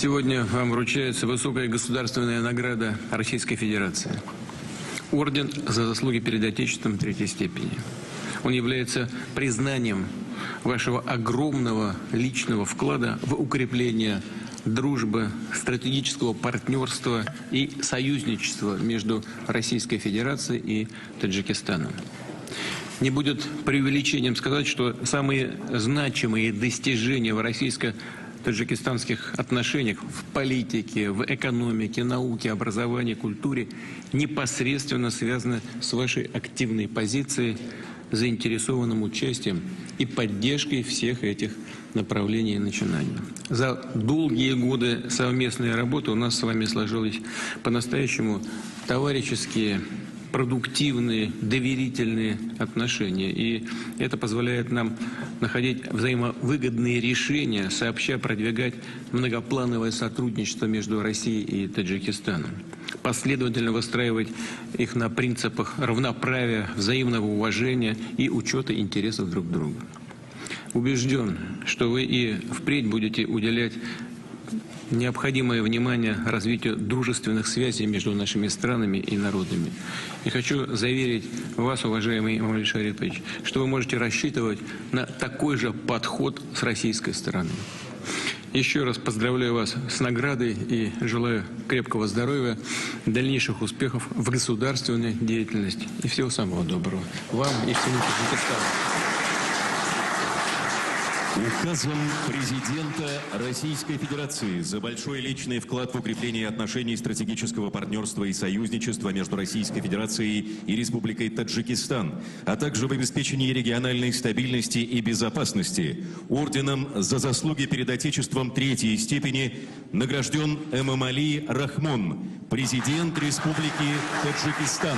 Сегодня вам вручается высокая государственная награда Российской Федерации. Орден за заслуги перед Отечеством третьей степени. Он является признанием вашего огромного личного вклада в укрепление дружбы, стратегического партнерства и союзничества между Российской Федерацией и Таджикистаном. Не будет преувеличением сказать, что самые значимые достижения в российско-таджикистанских отношениях в политике, в экономике, науке, образовании, культуре непосредственно связаны с вашей активной позицией, заинтересованным участием и поддержкой всех этих направлений и начинаний. За долгие годы совместной работы у нас с вами сложились по-настоящему товарищеские, продуктивные, доверительные отношения. И это позволяет нам находить взаимовыгодные решения, сообща продвигать многоплановое сотрудничество между Россией и Таджикистаном. Последовательно выстраивать их на принципах равноправия, взаимного уважения и учета интересов друг друга. Убежден, что вы и впредь будете уделять необходимое внимание развитию дружественных связей между нашими странами и народами. И хочу заверить вас, уважаемый Эмомали Шарипович, что вы можете рассчитывать на такой же подход с российской стороны. Еще раз поздравляю вас с наградой и желаю крепкого здоровья, дальнейших успехов в государственной деятельности и всего самого доброго вам и всему Таджикистану. Указом президента Российской Федерации за большой личный вклад в укрепление отношений стратегического партнерства и союзничества между Российской Федерацией и Республикой Таджикистан, а также в обеспечении региональной стабильности и безопасности, орденом за заслуги перед Отечеством третьей степени награжден Эмомали Рахмон, президент Республики Таджикистан.